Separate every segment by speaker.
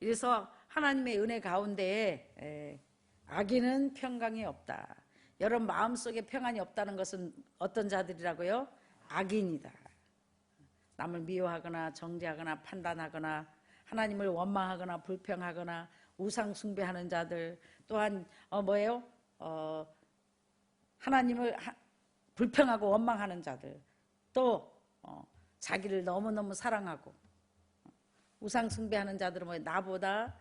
Speaker 1: 이래서 하나님의 은혜 가운데에 악인은 평강이 없다. 여러분 마음속에 평안이 없다는 것은 어떤 자들이라고요? 악인이다. 남을 미워하거나 정죄하거나 판단하거나 하나님을 원망하거나 불평하거나 우상 숭배하는 자들, 또한 뭐예요? 하나님을 불평하고 원망하는 자들, 또 자기를 너무너무 사랑하고 우상 숭배하는 자들은 뭐예요? 나보다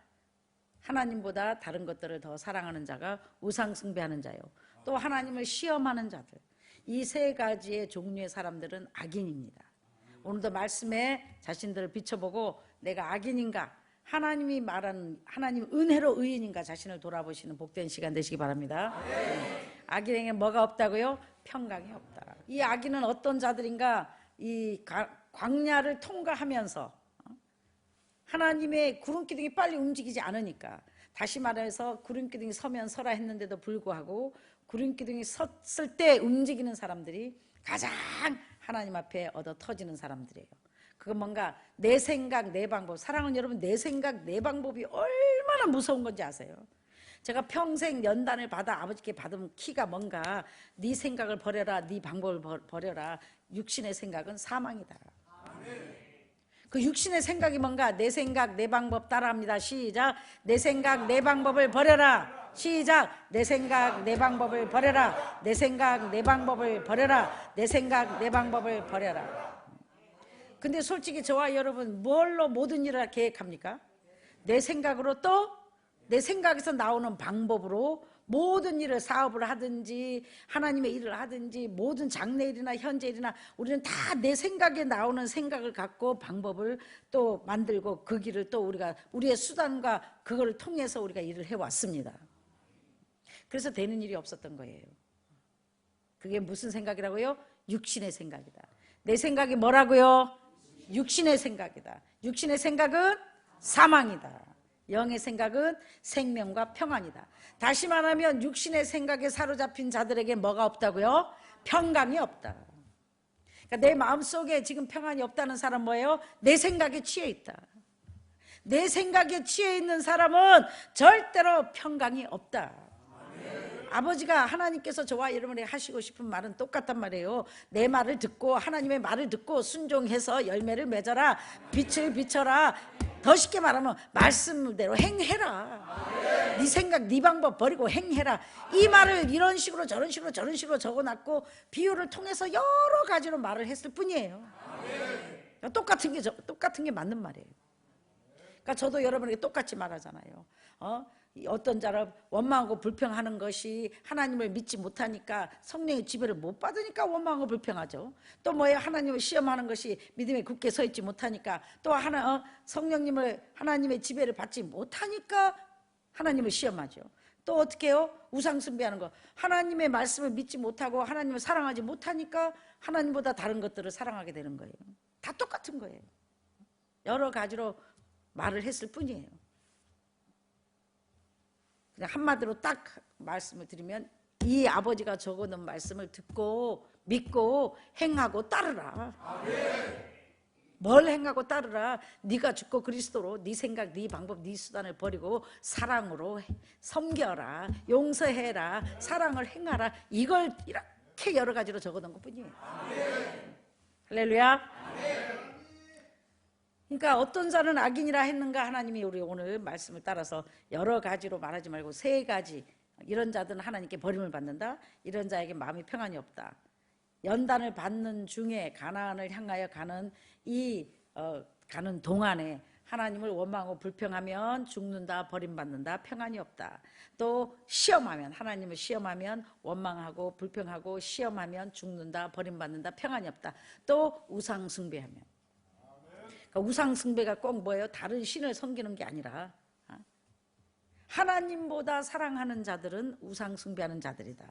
Speaker 1: 하나님보다 다른 것들을 더 사랑하는 자가 우상 숭배하는 자요. 또 하나님을 시험하는 자들. 이 세 가지의 종류의 사람들은 악인입니다. 오늘도 말씀에 자신들을 비춰보고 내가 악인인가, 하나님이 말하는 하나님 은혜로 의인인가 자신을 돌아보시는 복된 시간 되시기 바랍니다. 악인에게 뭐가 없다고요? 평강이 없다. 이 악인은 어떤 자들인가? 이 광야를 통과하면서 하나님의 구름기둥이 빨리 움직이지 않으니까, 다시 말해서 구름기둥이 서면 서라 했는데도 불구하고 구름기둥이 섰을 때 움직이는 사람들이 가장 하나님 앞에 얻어 터지는 사람들이에요. 그건 뭔가 내 생각 내 방법. 사랑하는 여러분, 내 생각 내 방법이 얼마나 무서운 건지 아세요? 제가 평생 연단을 받아 아버지께 받은 키가 뭔가, 네 생각을 버려라, 네 방법을 버려라. 육신의 생각은 사망이다. 그 육신의 생각이 뭔가, 내 생각 내 방법 따라합니다. 시작. 내 생각 내 방법을 버려라. 시작. 내 생각 내 방법을 버려라. 내 생각 내 방법을 버려라. 내 생각 내 방법을 버려라. 근데 솔직히 저와 여러분 뭘로 모든 일을 계획합니까? 내 생각으로, 또 내 생각에서 나오는 방법으로 모든 일을, 사업을 하든지 하나님의 일을 하든지 모든 장래일이나 현재일이나 우리는 다 내 생각에 나오는 생각을 갖고 방법을 또 만들고 그 길을 또 우리가 우리의 수단과 그걸 통해서 우리가 일을 해왔습니다. 그래서 되는 일이 없었던 거예요. 그게 무슨 생각이라고요? 육신의 생각이다. 내 생각이 뭐라고요? 육신의 생각이다. 육신의 생각은 사망이다. 영의 생각은 생명과 평안이다. 다시 말하면 육신의 생각에 사로잡힌 자들에게 뭐가 없다고요? 평강이 없다. 그러니까 내 마음속에 지금 평안이 없다는 사람은 뭐예요? 내 생각에 취해 있다. 내 생각에 취해 있는 사람은 절대로 평강이 없다. 아버지가, 하나님께서 저와 여러분에게 하시고 싶은 말은 똑같단 말이에요. 내 말을 듣고 하나님의 말을 듣고 순종해서 열매를 맺어라. 빛을 비춰라. 더 쉽게 말하면 말씀대로 행해라. 네 생각 네 방법 버리고 행해라. 이 말을 이런 식으로 저런 식으로 저런 식으로 적어놨고 비유를 통해서 여러 가지로 말을 했을 뿐이에요. 똑같은 게 맞는 말이에요. 그러니까 저도 여러분에게 똑같이 말하잖아요. 어떤 자를 원망하고 불평하는 것이 하나님을 믿지 못하니까, 성령의 지배를 못 받으니까 원망하고 불평하죠. 또 뭐예요? 하나님을 시험하는 것이 믿음에 굳게 서 있지 못하니까, 또 성령님을, 하나님의 지배를 받지 못하니까 하나님을 시험하죠. 또 어떻게 해요? 우상 숭배하는 거. 하나님의 말씀을 믿지 못하고 하나님을 사랑하지 못하니까 하나님보다 다른 것들을 사랑하게 되는 거예요. 다 똑같은 거예요. 여러 가지로 말을 했을 뿐이에요. 그냥 한마디로 딱 말씀을 드리면, 이 아버지가 적어놓은 말씀을 듣고 믿고 행하고 따르라. 뭘 행하고 따르라? 네가 죽고 그리스도로 네 생각 네 방법 네 수단을 버리고 사랑으로 섬겨라, 용서해라, 사랑을 행하라. 이걸 이렇게 여러 가지로 적어놓은 것뿐이에요. 할렐루야. 그러니까 어떤 자는 악인이라 했는가? 하나님이 우리 오늘 말씀을 따라서 여러 가지로 말하지 말고 세 가지. 이런 자들은 하나님께 버림을 받는다. 이런 자에게 마음이 평안이 없다. 연단을 받는 중에 가나안을 향하여 가는 가는 동안에 하나님을 원망하고 불평하면 죽는다, 버림받는다, 평안이 없다. 또 시험하면, 하나님을 시험하면 원망하고 불평하고 시험하면 죽는다, 버림받는다, 평안이 없다. 또 우상 숭배하면. 그러니까 우상 숭배가 꼭 뭐예요? 다른 신을 섬기는 게 아니라 하나님보다 사랑하는 자들은 우상 숭배하는 자들이다.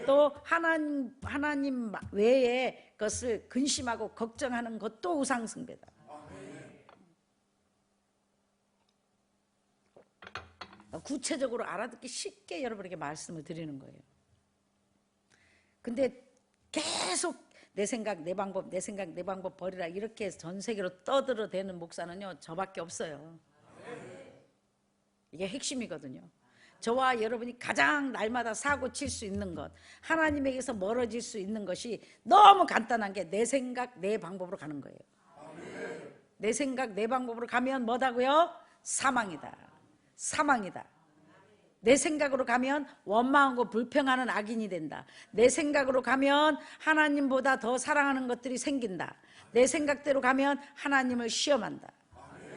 Speaker 1: 또 하나님 외의 것을 근심하고 걱정하는 것도 우상 숭배다. 구체적으로 알아듣기 쉽게 여러분에게 말씀을 드리는 거예요. 근데 계속 내 생각 내 방법, 내 생각 내 방법 버리라, 이렇게 전 세계로 떠들어대는 목사는요 저밖에 없어요. 이게 핵심이거든요. 저와 여러분이 가장 날마다 사고 칠 수 있는 것, 하나님에게서 멀어질 수 있는 것이 너무 간단한 게 내 생각, 내 방법으로 가는 거예요. 내 생각, 내 방법으로 가면 뭐다고요? 사망이다. 사망이다. 내 생각으로 가면 원망하고 불평하는 악인이 된다. 내 생각으로 가면 하나님보다 더 사랑하는 것들이 생긴다. 내 생각대로 가면 하나님을 시험한다.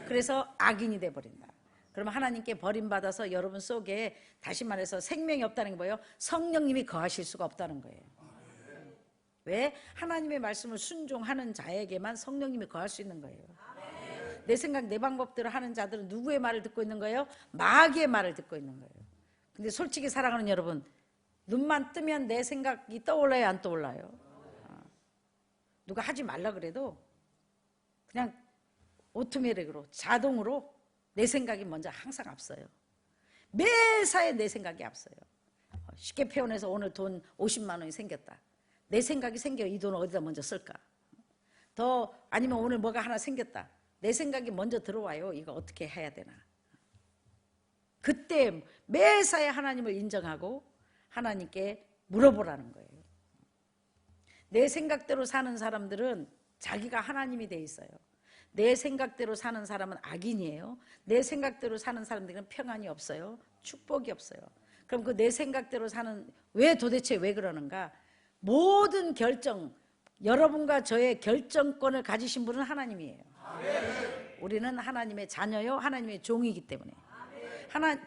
Speaker 1: 그래서 악인이 돼버린다. 그러면 하나님께 버림받아서 여러분 속에 다시 말해서 생명이 없다는 게 뭐예요? 성령님이 거하실 수가 없다는 거예요. 왜? 하나님의 말씀을 순종하는 자에게만 성령님이 거할 수 있는 거예요. 내 생각 내 방법대로 하는 자들은 누구의 말을 듣고 있는 거예요? 마귀의 말을 듣고 있는 거예요. 근데 솔직히 사랑하는 여러분, 눈만 뜨면 내 생각이 떠올라요, 안 떠올라요? 누가 하지 말라 그래도 그냥 오토매틱으로 자동으로 내 생각이 먼저 항상 앞서요. 매사에 내 생각이 앞서요. 쉽게 표현해서 오늘 돈 50만 원이 생겼다. 내 생각이 생겨. 이 돈을 어디다 먼저 쓸까? 더 아니면 오늘 뭐가 하나 생겼다. 내 생각이 먼저 들어와요. 이거 어떻게 해야 되나? 그때 매사에 하나님을 인정하고 하나님께 물어보라는 거예요. 내 생각대로 사는 사람들은 자기가 하나님이 돼 있어요. 내 생각대로 사는 사람은 악인이에요. 내 생각대로 사는 사람들은 평안이 없어요. 축복이 없어요. 그럼 그 내 생각대로 사는, 왜 도대체 왜 그러는가? 모든 결정, 여러분과 저의 결정권을 가지신 분은 하나님이에요. 우리는 하나님의 자녀요, 하나님의 종이기 때문에.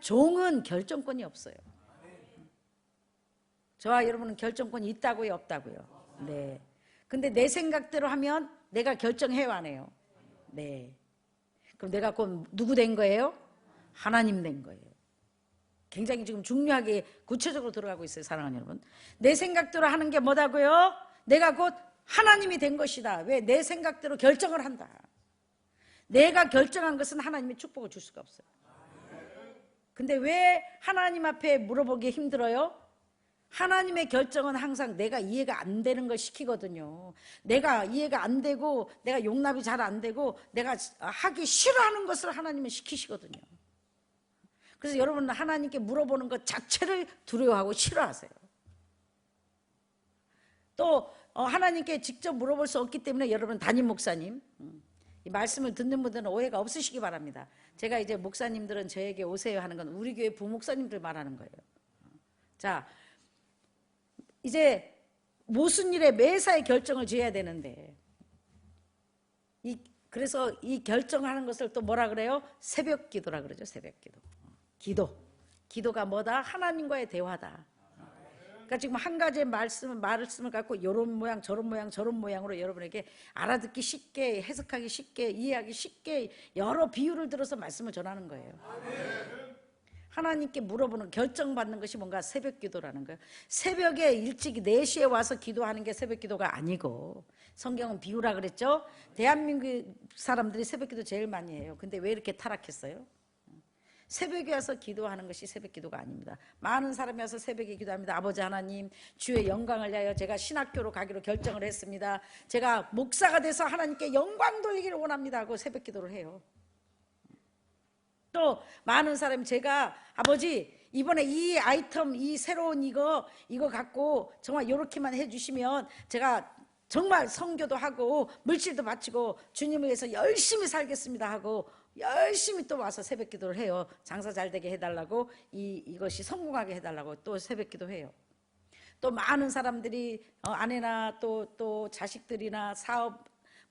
Speaker 1: 종은 결정권이 없어요. 저와 여러분은 결정권이 있다고요, 없다고요? 네. 근데 내 생각대로 하면 내가 결정해요, 안 해요? 네. 그럼 내가 곧 누구 된 거예요? 하나님 된 거예요. 굉장히 지금 중요하게 구체적으로 들어가고 있어요, 사랑하는 여러분. 내 생각대로 하는 게 뭐다고요? 내가 곧 하나님이 된 것이다. 왜? 내 생각대로 결정을 한다. 내가 결정한 것은 하나님이 축복을 줄 수가 없어요. 근데 왜 하나님 앞에 물어보기 힘들어요? 하나님의 결정은 항상 내가 이해가 안 되는 걸 시키거든요. 내가 이해가 안 되고 내가 용납이 잘 안 되고 내가 하기 싫어하는 것을 하나님은 시키시거든요. 그래서 여러분은 하나님께 물어보는 것 자체를 두려워하고 싫어하세요. 또 하나님께 직접 물어볼 수 없기 때문에 여러분 담임 목사님, 이 말씀을 듣는 분들은 오해가 없으시기 바랍니다. 제가 이제 목사님들은 저에게 오세요 하는 건 우리 교회 부목사님들 말하는 거예요. 자, 이제 무슨 일에 매사에 결정을 지어야 되는데 그래서 이 결정하는 것을 또 뭐라 그래요? 새벽 기도라 그러죠. 새벽 기도. 기도가 뭐다? 하나님과의 대화다. 그러니까 지금 한 가지 말씀을 갖고 이런 모양 저런 모양 저런 모양으로 여러분에게 알아듣기 쉽게, 해석하기 쉽게, 이해하기 쉽게 여러 비유를 들어서 말씀을 전하는 거예요. 하나님께 물어보는, 결정받는 것이 뭔가 새벽 기도라는 거예요. 새벽에 일찍 4시에 와서 기도하는 게 새벽 기도가 아니고, 성경은 비유라 그랬죠. 대한민국 사람들이 새벽 기도 제일 많이 해요. 근데 왜 이렇게 타락했어요? 새벽에 와서 기도하는 것이 새벽 기도가 아닙니다. 많은 사람이 와서 새벽에 기도합니다. 아버지 하나님, 주의 영광을 위하여 제가 신학교로 가기로 결정을 했습니다. 제가 목사가 돼서 하나님께 영광 돌리기를 원합니다 하고 새벽 기도를 해요. 또 많은 사람이 제가 아버지 이번에 이 아이템, 이 새로운 이거 갖고 정말 이렇게만 해주시면 제가 정말 선교도 하고 물질도 바치고 주님을 위해서 열심히 살겠습니다 하고 열심히 또 와서 새벽 기도를 해요. 장사 잘 되게 해달라고, 이것이 성공하게 해달라고 또 새벽 기도해요. 또 많은 사람들이 아내나 또 자식들이나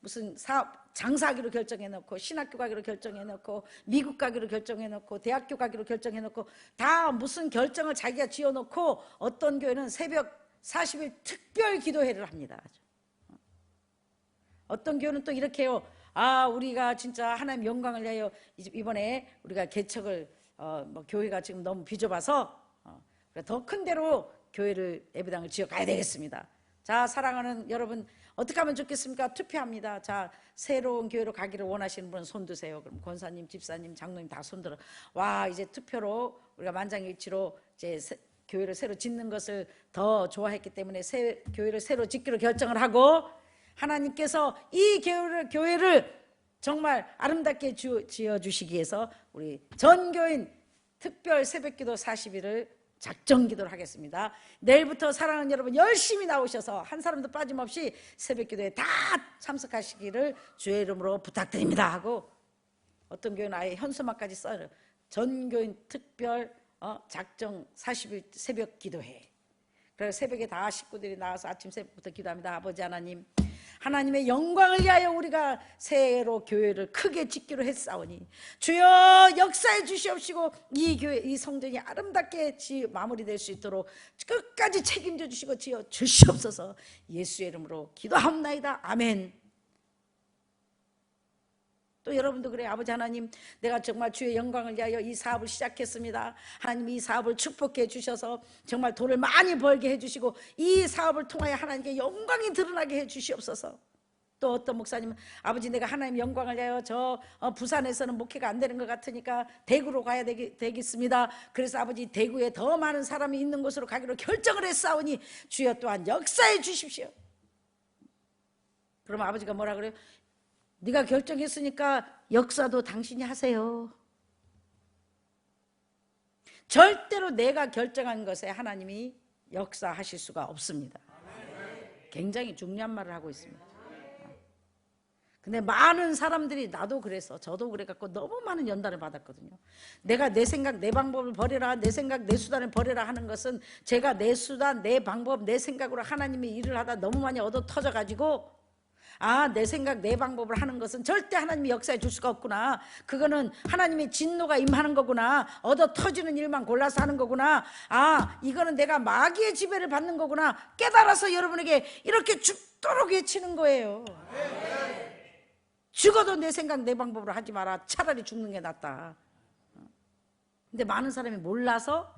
Speaker 1: 무슨 사업 장사하기로 결정해놓고 신학교 가기로 결정해놓고 미국 가기로 결정해놓고 대학교 가기로 결정해놓고 다 무슨 결정을 자기가 지어놓고 어떤 교회는 새벽 40일 특별 기도회를 합니다. 어떤 교회는 또 이렇게 해요. 우리가 진짜 하나님 영광을 위하여 이번에 우리가 개척을 교회가 지금 너무 비좁아서 더 큰 데로 교회를 예배당을 지어 가야 되겠습니다. 자, 사랑하는 여러분, 어떻게 하면 좋겠습니까? 투표합니다. 자, 새로운 교회로 가기를 원하시는 분은 손 드세요. 그럼 권사님, 집사님, 장로님 다 손들어. 와, 이제 투표로 우리가 만장일치로 이제 교회를 새로 짓는 것을 더 좋아했기 때문에 교회를 새로 짓기로 결정을 하고, 하나님께서 이 교회를 정말 아름답게 지어주시기 위해서 우리 전 교인 특별 새벽기도 40일을 작정기도를 하겠습니다. 내일부터 사랑하는 여러분 열심히 나오셔서 한 사람도 빠짐없이 새벽기도에 다 참석하시기를 주의 이름으로 부탁드립니다 하고, 어떤 교회는 아예 현수막까지 써요. 전교인 특별 작정 40일 새벽기도회. 그래서 새벽에 다 식구들이 나와서 아침 새벽부터 기도합니다. 아버지 하나님, 하나님의 영광을 위하여 우리가 새해로 교회를 크게 짓기로 했사오니 주여 역사해 주시옵시고, 이 교회 이 성전이 아름답게 마무리될 수 있도록 끝까지 책임져 주시고 지어 주시옵소서. 예수의 이름으로 기도합나이다. 아멘. 또 여러분도 그래요. 아버지 하나님, 내가 정말 주의 영광을 위하여 이 사업을 시작했습니다. 하나님, 이 사업을 축복해 주셔서 정말 돈을 많이 벌게 해주시고 이 사업을 통하여 하나님께 영광이 드러나게 해주시옵소서. 또 어떤 목사님은 아버지, 내가 하나님 영광을 위하여 부산에서는 목회가 안 되는 것 같으니까 대구로 가야 되겠습니다. 그래서 아버지, 대구에 더 많은 사람이 있는 곳으로 가기로 결정을 했사오니 주여 또한 역사해 주십시오. 그러면 아버지가 뭐라 그래요? 네가 결정했으니까 역사도 당신이 하세요. 절대로 내가 결정한 것에 하나님이 역사하실 수가 없습니다. 굉장히 중요한 말을 하고 있습니다. 근데 많은 사람들이, 나도 그래서 저도 그래갖고 너무 많은 연단을 받았거든요. 내가 내 생각 내 방법을 버려라, 내 생각 내 수단을 버려라 하는 것은 제가 내 수단 내 방법 내 생각으로 하나님의 일을 하다 너무 많이 얻어 터져가지고, 내 생각 내 방법을 하는 것은 절대 하나님이 역사해 줄 수가 없구나. 그거는 하나님의 진노가 임하는 거구나. 얻어 터지는 일만 골라서 하는 거구나. 이거는 내가 마귀의 지배를 받는 거구나. 깨달아서 여러분에게 이렇게 죽도록 외치는 거예요. 죽어도 내 생각 내 방법으로 하지 마라. 차라리 죽는 게 낫다. 근데 많은 사람이 몰라서,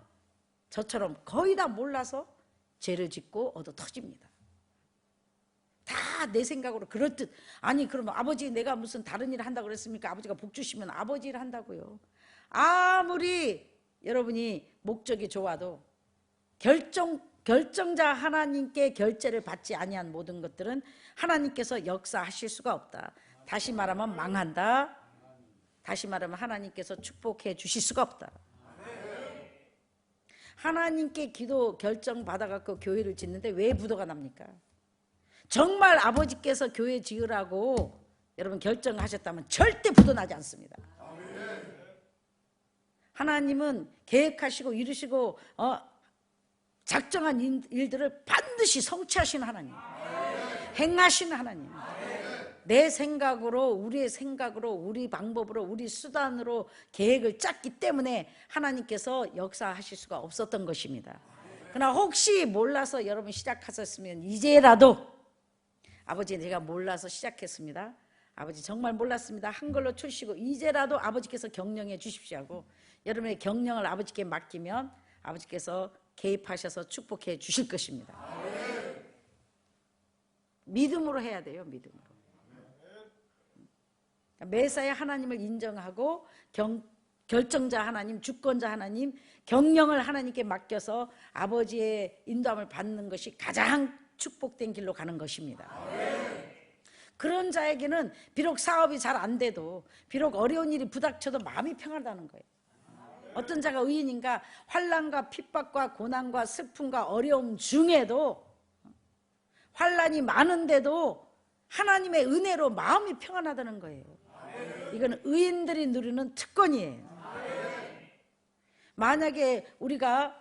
Speaker 1: 저처럼 거의 다 몰라서 죄를 짓고 얻어 터집니다. 다 내 생각으로 그렇듯. 아니, 그러면 아버지, 내가 무슨 다른 일을 한다고 그랬습니까? 아버지가 복 주시면 아버지 일을 한다고요. 아무리 여러분이 목적이 좋아도 결정자 하나님께 결제를 받지 아니한 모든 것들은 하나님께서 역사하실 수가 없다. 다시 말하면 망한다. 다시 말하면 하나님께서 축복해 주실 수가 없다. 하나님께 기도 결정 받아갖고 교회를 짓는데 왜 부도가 납니까? 정말 아버지께서 교회 지으라고 여러분 결정하셨다면 절대 부도나지 않습니다. 하나님은 계획하시고 이루시고 작정한 일들을 반드시 성취하시는 하나님, 행하시는 하나님. 내 생각으로, 우리의 생각으로, 우리 방법으로, 우리 수단으로 계획을 짰기 때문에 하나님께서 역사하실 수가 없었던 것입니다. 그러나 혹시 몰라서 여러분 시작하셨으면 이제라도, 아버지, 내가 몰라서 시작했습니다. 아버지, 정말 몰랐습니다. 한글로 출시고 이제라도 아버지께서 경영해 주십시오 하고 여러분의 경영을 아버지께 맡기면 아버지께서 개입하셔서 축복해 주실 것입니다. 믿음으로 해야 돼요. 믿음으로. 매사에 하나님을 인정하고 결정자 하나님, 주권자 하나님, 경영을 하나님께 맡겨서 아버지의 인도함을 받는 것이 가장 축복된 길로 가는 것입니다. 그런 자에게는 비록 사업이 잘 안 돼도, 비록 어려운 일이 부닥쳐도 마음이 평안하다는 거예요. 어떤 자가 의인인가? 환난과 핍박과 고난과 슬픔과 어려움 중에도, 환난이 많은데도 하나님의 은혜로 마음이 평안하다는 거예요. 이건 의인들이 누리는 특권이에요. 만약에 우리가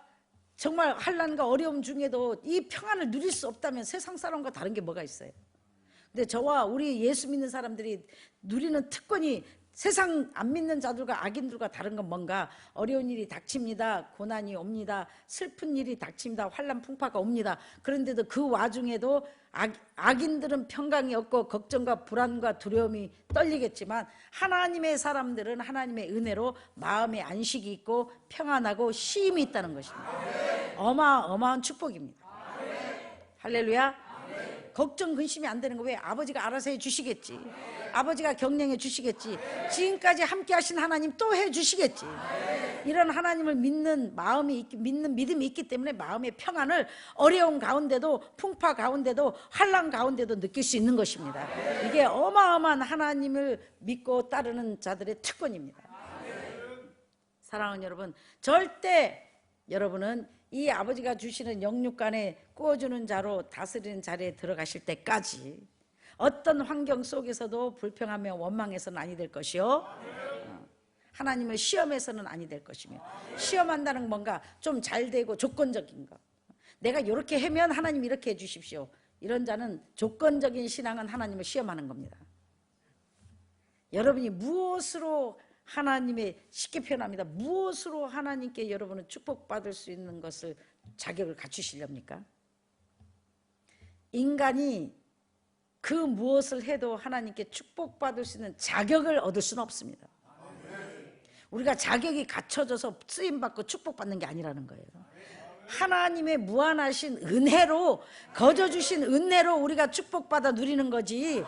Speaker 1: 정말 환난과 어려움 중에도 이 평안을 누릴 수 없다면 세상 사람과 다른 게 뭐가 있어요? 근데 저와 우리 예수 믿는 사람들이 누리는 특권이 세상 안 믿는 자들과 악인들과 다른 건 뭔가? 어려운 일이 닥칩니다. 고난이 옵니다. 슬픈 일이 닥칩니다. 환난 풍파가 옵니다. 그런데도 그 와중에도 악인들은 평강이 없고 걱정과 불안과 두려움이 떨리겠지만 하나님의 사람들은 하나님의 은혜로 마음에 안식이 있고 평안하고 쉼이 있다는 것입니다. 어마어마한 축복입니다. 할렐루야. 걱정 근심이 안 되는 거 왜? 아버지가 알아서 해주시겠지. 아버지가 경영해 주시겠지. 지금까지 함께 하신 하나님 또 해주시겠지. 이런 하나님을 믿는 마음이, 믿는 믿음이 있기 때문에 마음의 평안을 어려운 가운데도, 풍파 가운데도, 환난 가운데도 느낄 수 있는 것입니다. 이게 어마어마한 하나님을 믿고 따르는 자들의 특권입니다. 사랑하는 여러분, 절대 여러분은 이 아버지가 주시는 영육간에 구워주는 자로 다스리는 자리에 들어가실 때까지 어떤 환경 속에서도 불평하며 원망해서는 아니 될 것이요, 하나님을 시험해서는 아니 될 것이며, 시험한다는 뭔가 좀 잘 되고 조건적인 거, 내가 이렇게 하면 하나님 이렇게 해주십시오, 이런 자는 조건적인 신앙은 하나님을 시험하는 겁니다. 여러분이 무엇으로 하나님의, 쉽게 표현합니다, 무엇으로 하나님께 여러분은 축복받을 수 있는 것을 자격을 갖추시렵니까? 인간이 그 무엇을 해도 하나님께 축복받을 수 있는 자격을 얻을 수는 없습니다. 우리가 자격이 갖춰져서 쓰임받고 축복받는 게 아니라는 거예요. 하나님의 무한하신 은혜로, 거저 주신 은혜로 우리가 축복받아 누리는 거지,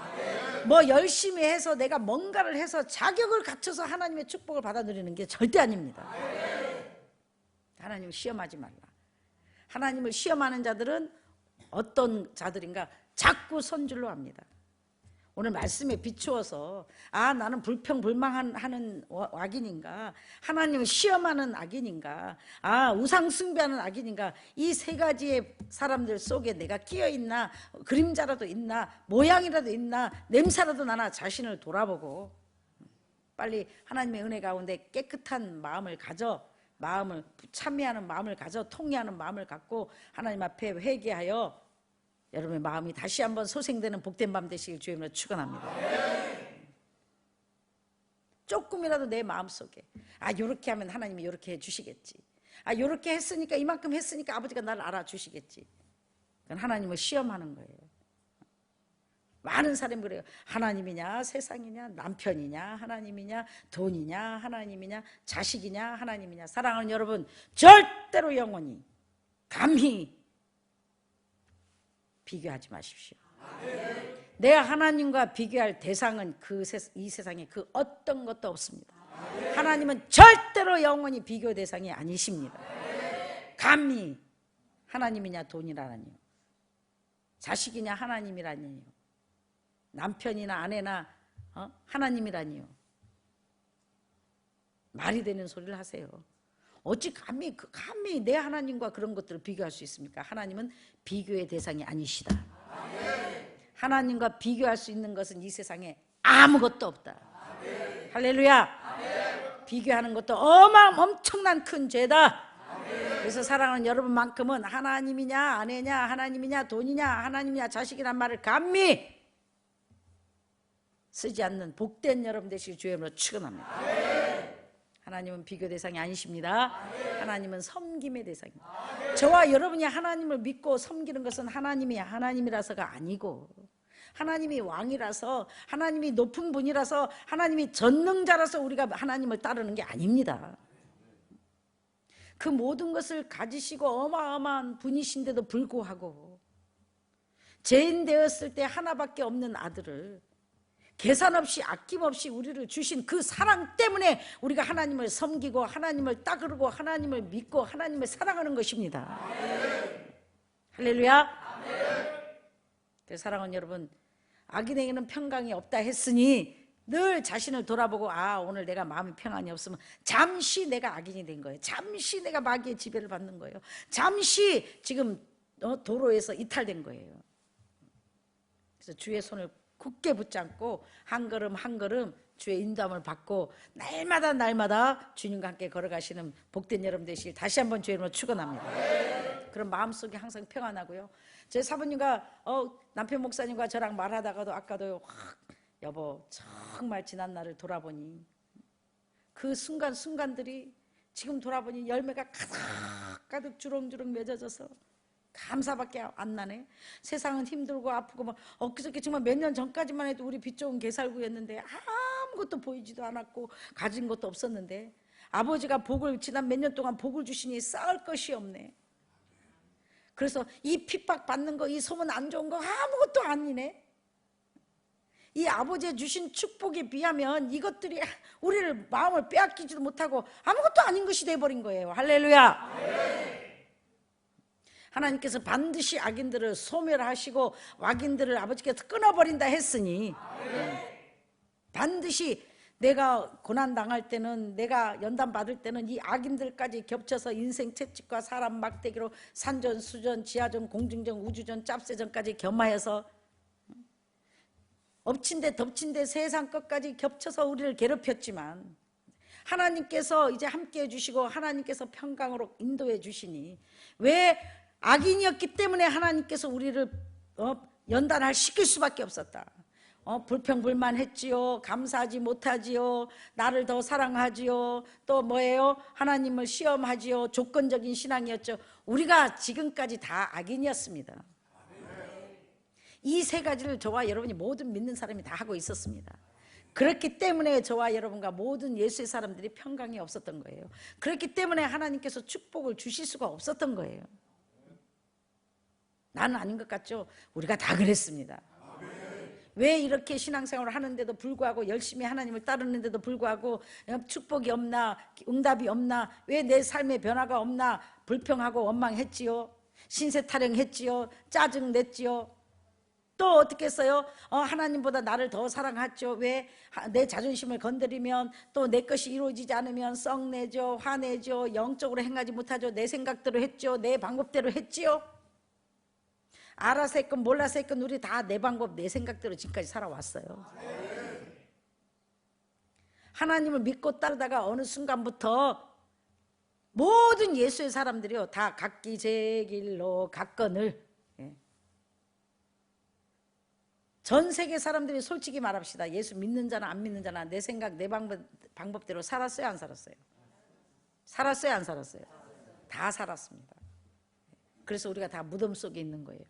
Speaker 1: 뭐 열심히 해서 내가 뭔가를 해서 자격을 갖춰서 하나님의 축복을 받아 누리는 게 절대 아닙니다. 하나님을 시험하지 말라. 하나님을 시험하는 자들은 어떤 자들인가? 자꾸 손질로 합니다. 오늘 말씀에 비추어서, 아, 나는 불평불만하는 악인인가, 하나님을 시험하는 악인인가, 아, 우상 숭배하는 악인인가, 이 세 가지의 사람들 속에 내가 끼어있나, 그림자라도 있나, 모양이라도 있나, 냄새라도 나나 자신을 돌아보고 빨리 하나님의 은혜 가운데 깨끗한 마음을 가져, 마음을 참회하는 마음을 가져, 통회하는 마음을 갖고 하나님 앞에 회개하여 여러분의 마음이 다시 한번 소생되는 복된 밤 되시길 주의 이름으로 축원합니다. 조금이라도 내 마음속에, 아, 요렇게 하면 하나님이 요렇게 해주시겠지, 아, 요렇게 했으니까, 이만큼 했으니까 아버지가 나를 알아주시겠지, 그건 하나님을 시험하는 거예요. 많은 사람이 그래요. 하나님이냐 세상이냐, 남편이냐 하나님이냐, 돈이냐 하나님이냐, 자식이냐 하나님이냐. 사랑하는 여러분, 절대로 영원히 감히 비교하지 마십시오. 내가 하나님과 비교할 대상은 이 세상에 그 어떤 것도 없습니다. 하나님은 절대로 영원히 비교 대상이 아니십니다. 감히 하나님이냐 돈이라니요, 자식이냐 하나님이라니요, 남편이나 아내나 하나님이라니요. 말이 되는 소리를 하세요. 어찌 감히 내 하나님과 그런 것들을 비교할 수 있습니까? 하나님은 비교의 대상이 아니시다. 하나님과 비교할 수 있는 것은 이 세상에 아무것도 없다. 할렐루야. 비교하는 것도 엄청난 큰 죄다. 그래서 사랑하는 여러분만큼은 하나님이냐 아내냐, 하나님이냐 돈이냐, 하나님이냐 자식이란 말을 감히 쓰지 않는 복된 여러분 되시길 주의 이름으로 축원합니다. 하나님은 비교 대상이 아니십니다. 하나님은 섬김의 대상입니다. 저와 여러분이 하나님을 믿고 섬기는 것은 하나님이 하나님이라서가 아니고, 하나님이 왕이라서, 하나님이 높은 분이라서, 하나님이 전능자라서 우리가 하나님을 따르는 게 아닙니다. 그 모든 것을 가지시고 어마어마한 분이신데도 불구하고 죄인 되었을 때 하나밖에 없는 아들을 계산 없이 아낌없이 우리를 주신 그 사랑 때문에 우리가 하나님을 섬기고 하나님을 따르고 하나님을 믿고 하나님을 사랑하는 것입니다. 할렐루야. 그래서 사랑하는 여러분, 악인에게는 평강이 없다 했으니 늘 자신을 돌아보고, 아, 오늘 내가 마음이 평안이 없으면 잠시 내가 악인이 된 거예요. 잠시 내가 마귀의 지배를 받는 거예요. 잠시 지금 도로에서 이탈된 거예요. 그래서 주의 손을 굳게 붙잡고 한 걸음 한 걸음 주의 인도함을 받고 날마다 주님과 함께 걸어가시는 복된 여러분 되시길 다시 한번 주의 이름으로 축원합니다. 그런 마음속에 항상 평안하고요. 제 사부님과 남편 목사님과 저랑 말하다가도 아까도 여보, 정말 지난 날을 돌아보니 그 순간들이 지금 돌아보니 열매가 가득 주렁주렁 맺어져서 감사밖에 안 나네. 세상은 힘들고 아프고 막 엊그저께 정말 몇 년 전까지만 해도 우리 빛 좋은 개살구였는데 아무것도 보이지도 않았고 가진 것도 없었는데 아버지가 복을 지난 몇 년 동안 복을 주시니 쌓을 것이 없네. 그래서 이 핍박 받는 거, 이 소문 안 좋은 거 아무것도 아니네. 이 아버지의 주신 축복에 비하면 이것들이 우리를 마음을 빼앗기지도 못하고 아무것도 아닌 것이 돼버린 거예요. 할렐루야. 하나님께서 반드시 악인들을 소멸하시고 악인들을 아버지께서 끊어버린다 했으니 반드시 내가 고난당할 때는, 내가 연단 받을 때는 이 악인들까지 겹쳐서 인생 채찍과 사람 막대기로 산전, 수전, 지하전, 공중전, 우주전, 짭새전까지 겸하여서 엎친 데 덮친 데 세상 끝까지 겹쳐서 우리를 괴롭혔지만 하나님께서 이제 함께 해주시고 하나님께서 평강으로 인도해 주시니, 왜 악인이었기 때문에 하나님께서 우리를 연단할 시킬 수밖에 없었다. 불평불만했지요. 감사하지 못하지요. 나를 더 사랑하지요. 또 뭐예요? 하나님을 시험하지요. 조건적인 신앙이었죠. 우리가 지금까지 다 악인이었습니다. 이 세 가지를 저와 여러분이 모든 믿는 사람이 다 하고 있었습니다. 그렇기 때문에 저와 여러분과 모든 예수의 사람들이 평강이 없었던 거예요. 그렇기 때문에 하나님께서 축복을 주실 수가 없었던 거예요. 나는 아닌 것 같죠? 우리가 다 그랬습니다. 왜 이렇게 신앙생활을 하는데도 불구하고, 열심히 하나님을 따르는데도 불구하고 축복이 없나, 응답이 없나, 왜 내 삶의 변화가 없나, 불평하고 원망했지요. 신세 타령했지요. 짜증 냈지요. 또 어떻게 했어요? 하나님보다 나를 더 사랑했죠. 왜? 내 자존심을 건드리면, 또 내 것이 이루어지지 않으면 썩내죠. 화내죠. 영적으로 행하지 못하죠. 내 생각대로 했죠. 내 방법대로 했지요. 알아서 했건 몰라서 했건 우리 다 내 방법, 내 생각대로 지금까지 살아왔어요. 하나님을 믿고 따르다가 어느 순간부터 모든 예수의 사람들이요, 다 각기 제 길로 갔거늘. 전 세계 사람들이 솔직히 말합시다. 예수 믿는 자나 안 믿는 자나 내 생각, 내 방법대로 살았어요, 안 살았어요? 살았어요, 안 살았어요? 다 살았습니다. 그래서 우리가 다 무덤 속에 있는 거예요.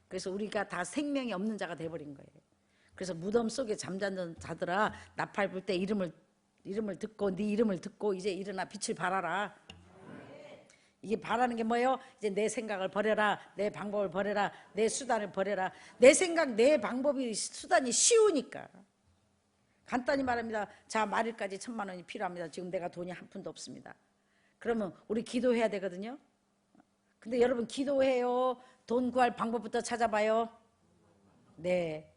Speaker 1: 그래서 우리가 다 생명이 없는 자가 돼버린 거예요. 그래서 무덤 속에 잠자는 자들아, 나팔 불 때 이름을 듣고, 네 이름을 듣고 이제 일어나 빛을 발하라. 이게 바라는 게 뭐예요? 이제 내 생각을 버려라. 내 방법을 버려라. 내 수단을 버려라. 내 생각, 내 방법이, 수단이 쉬우니까. 간단히 말합니다. 자, 말일까지 1,000만 원이 필요합니다. 지금 내가 돈이 한 푼도 없습니다. 그러면 우리 기도해야 되거든요. 근데 여러분, 기도해요? 돈 구할 방법부터 찾아봐요? 네.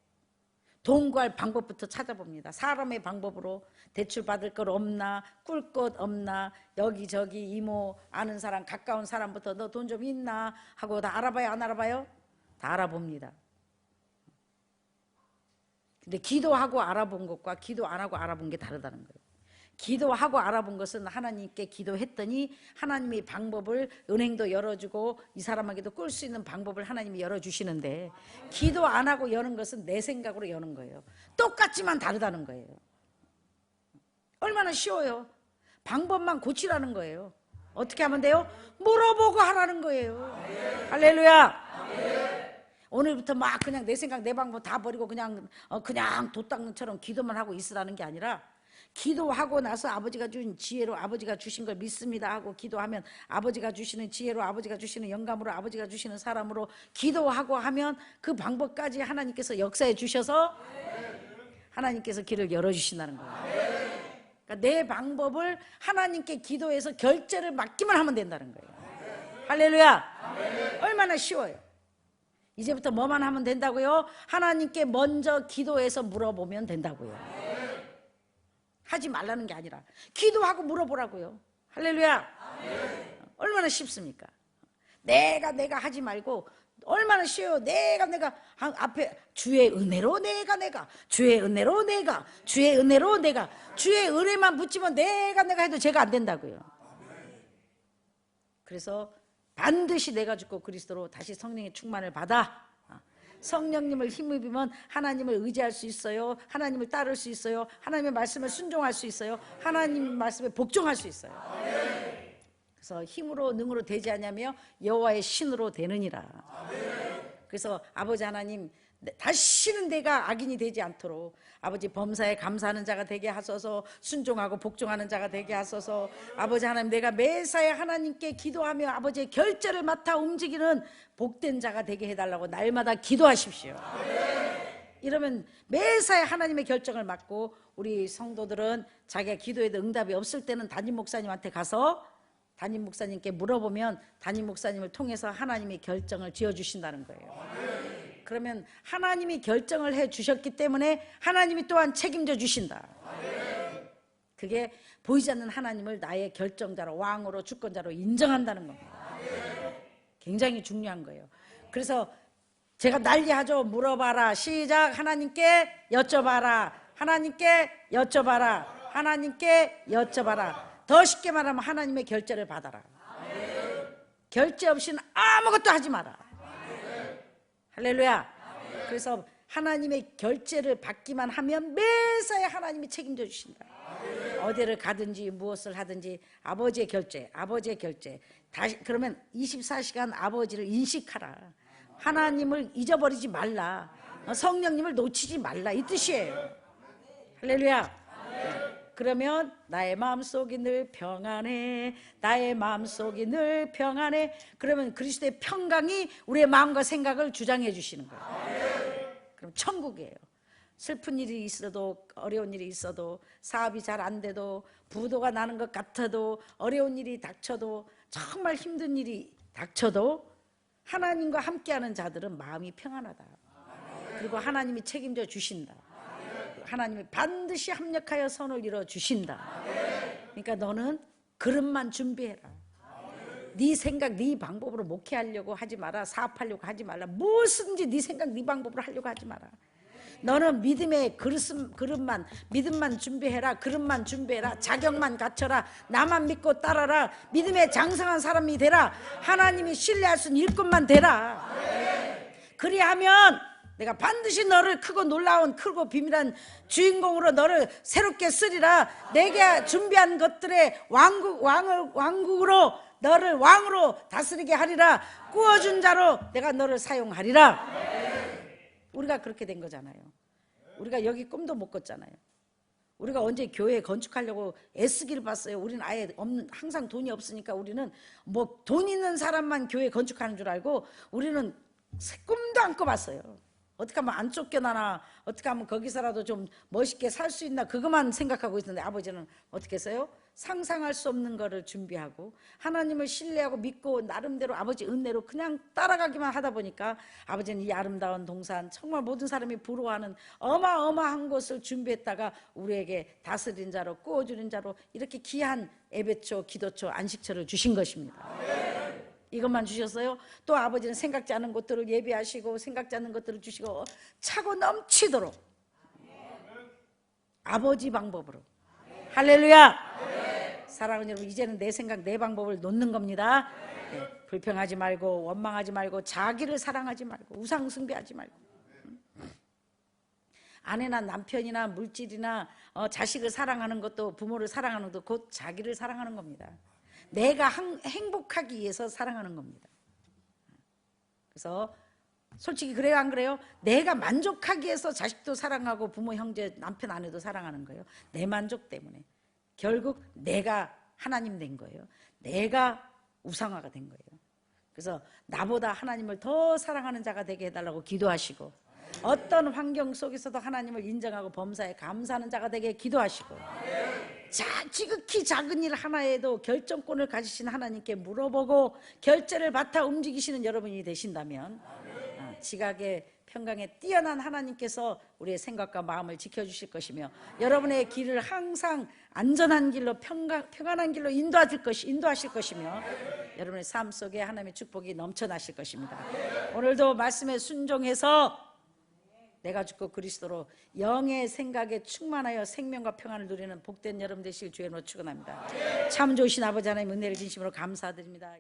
Speaker 1: 돈 구할 방법부터 찾아봅니다. 사람의 방법으로. 대출 받을 것 없나, 꿀 것 없나, 여기저기 이모 아는 사람, 가까운 사람부터 너 돈 좀 있나 하고 다 알아봐요, 안 알아봐요? 다 알아봅니다. 근데 기도하고 알아본 것과 기도 안 하고 알아본 게 다르다는 거예요. 기도하고 알아본 것은 하나님께 기도했더니 하나님이 방법을, 은행도 열어주고 이 사람에게도 꿀 수 있는 방법을 하나님이 열어주시는데, 기도 안 하고 여는 것은 내 생각으로 여는 거예요. 똑같지만 다르다는 거예요. 얼마나 쉬워요. 방법만 고치라는 거예요. 어떻게 하면 돼요? 물어보고 하라는 거예요. 할렐루야. 오늘부터 막 그냥 내 생각, 내 방법 다 버리고 그냥 돛닦는처럼 기도만 하고 있으라는 게 아니라, 기도하고 나서 아버지가 주신 지혜로, 아버지가 주신 걸 믿습니다 하고 기도하면 아버지가 주시는 지혜로, 아버지가 주시는 영감으로, 아버지가 주시는 사람으로 기도하고 하면 그 방법까지 하나님께서 역사해 주셔서 하나님께서 길을 열어주신다는 거예요. 그러니까 내 방법을 하나님께 기도해서 결제를 맡기만 하면 된다는 거예요. 할렐루야. 얼마나 쉬워요. 이제부터 뭐만 하면 된다고요? 하나님께 먼저 기도해서 물어보면 된다고요. 하지 말라는 게 아니라 기도하고 물어보라고요. 할렐루야. 얼마나 쉽습니까? 내가 하지 말고, 얼마나 쉬워요. 내가 앞에 주의 은혜로 내가 주의 은혜로 주의 은혜로 주의 은혜만 붙이면 내가 해도 제가 안 된다고요. 그래서 반드시 내가 죽고 그리스도로 다시 성령의 충만을 받아 성령님을 힘입으면 하나님을 의지할 수 있어요. 하나님을 따를 수 있어요. 하나님의 말씀을 순종할 수 있어요. 하나님 말씀에 복종할 수 있어요. 그래서 힘으로 능으로 되지 않냐며 여호와의 신으로 되느니라. 그래서 아버지 하나님, 다시는 내가 악인이 되지 않도록 아버지 범사에 감사하는 자가 되게 하소서, 순종하고 복종하는 자가 되게 하소서. 아버지 하나님, 내가 매사에 하나님께 기도하며 아버지의 결제를 맡아 움직이는 복된 자가 되게 해달라고 날마다 기도하십시오. 이러면 매사에 하나님의 결정을 맡고, 우리 성도들은 자기가 기도해도 응답이 없을 때는 담임 목사님한테 가서 담임 목사님께 물어보면 담임 목사님을 통해서 하나님의 결정을 지어주신다는 거예요. 그러면 하나님이 결정을 해 주셨기 때문에 하나님이 또한 책임져 주신다. 그게 보이지 않는 하나님을 나의 결정자로, 왕으로, 주권자로 인정한다는 겁니다. 굉장히 중요한 거예요. 그래서 제가 난리하죠. 물어봐라. 시작. 하나님께 여쭤봐라. 하나님께 여쭤봐라. 하나님께 여쭤봐라. 더 쉽게 말하면 하나님의 결제를 받아라. 결제 없이는 아무것도 하지 마라. 할렐루야. 그래서 하나님의 결제를 받기만 하면 매사에 하나님이 책임져 주신다. 어디를 가든지 무엇을 하든지 아버지의 결제, 아버지의 결제. 다시 그러면 24시간 아버지를 인식하라. 하나님을 잊어버리지 말라. 성령님을 놓치지 말라, 이 뜻이에요. 할렐루야. 그러면 나의 마음속이 늘 평안해. 나의 마음속이 늘 평안해. 그러면 그리스도의 평강이 우리의 마음과 생각을 주장해 주시는 거예요. 그럼 천국이에요. 슬픈 일이 있어도, 어려운 일이 있어도, 사업이 잘 안 돼도, 부도가 나는 것 같아도, 어려운 일이 닥쳐도, 정말 힘든 일이 닥쳐도 하나님과 함께하는 자들은 마음이 평안하다. 그리고 하나님이 책임져 주신다. 하나님이 반드시 합력하여 선을 이루어 주신다. 그러니까 너는 그릇만 준비해라. 네 생각, 네 방법으로 목회하려고 하지 마라. 사업하려고 하지 말라. 무엇인지 네 생각, 네 방법으로 하려고 하지 마라. 너는 믿음의 그릇만, 믿음만 준비해라. 그릇만 준비해라. 자격만 갖춰라. 나만 믿고 따라라. 믿음의 장성한 사람이 되라. 하나님이 신뢰할 수 있는 일꾼만 되라. 그리하면 내가 반드시 너를 크고 놀라운, 크고 비밀한 주인공으로 너를 새롭게 쓰리라. 내게 준비한 것들의 왕국으로 너를 왕으로 다스리게 하리라. 꾸어준 자로 내가 너를 사용하리라. 우리가 그렇게 된 거잖아요. 우리가 여기 꿈도 못 꿨잖아요. 우리가 언제 교회 건축하려고 애쓰기를 봤어요. 우리는 아예 항상 돈이 없으니까 우리는 뭐 돈 있는 사람만 교회 건축하는 줄 알고 우리는 꿈도 안 꿔봤어요. 어떻게 하면 안 쫓겨나나, 어떻게 하면 거기서라도 좀 멋있게 살 수 있나, 그것만 생각하고 있었는데 아버지는 어떻게 했어요? 상상할 수 없는 거를 준비하고 하나님을 신뢰하고 믿고 나름대로 아버지 은혜로 그냥 따라가기만 하다 보니까 아버지는 이 아름다운 동산, 정말 모든 사람이 부러워하는 어마어마한 곳을 준비했다가 우리에게 다스린 자로, 꾸어주는 자로 이렇게 귀한 예배초, 기도초, 안식처를 주신 것입니다. 이것만 주셨어요? 또 아버지는 생각지 않은 것들을 예비하시고 생각지 않은 것들을 주시고 차고 넘치도록 아버지 방법으로. 할렐루야. 사랑하는 여러분, 이제는 내 생각, 내 방법을 놓는 겁니다. 네, 불평하지 말고 원망하지 말고 자기를 사랑하지 말고 우상 숭배하지 말고 아내나 남편이나 물질이나 자식을 사랑하는 것도, 부모를 사랑하는 것도 곧 자기를 사랑하는 겁니다. 내가 행복하기 위해서 사랑하는 겁니다. 그래서 솔직히 그래요, 안 그래요? 내가 만족하기 위해서 자식도 사랑하고 부모, 형제, 남편, 아내도 사랑하는 거예요. 내 만족 때문에. 결국 내가 하나님 된 거예요. 내가 우상화가 된 거예요. 그래서 나보다 하나님을 더 사랑하는 자가 되게 해달라고 기도하시고, 어떤 환경 속에서도 하나님을 인정하고 범사에 감사하는 자가 되게 기도하시고, 지극히 작은 일 하나에도 결정권을 가지신 하나님께 물어보고 결제를 받아 움직이시는 여러분이 되신다면 지각의 평강에 뛰어난 하나님께서 우리의 생각과 마음을 지켜주실 것이며 여러분의 길을 항상 안전한 길로, 평안한 길로 인도하실 것이며 여러분의 삶 속에 하나님의 축복이 넘쳐나실 것입니다. 오늘도 말씀에 순종해서 내가 죽고 그리스도로 영의 생각에 충만하여 생명과 평안을 누리는 복된 여러분 되시길 주의 이름으로 축원합니다. 참 좋으신 아버지 하나님, 은혜를 진심으로 감사드립니다.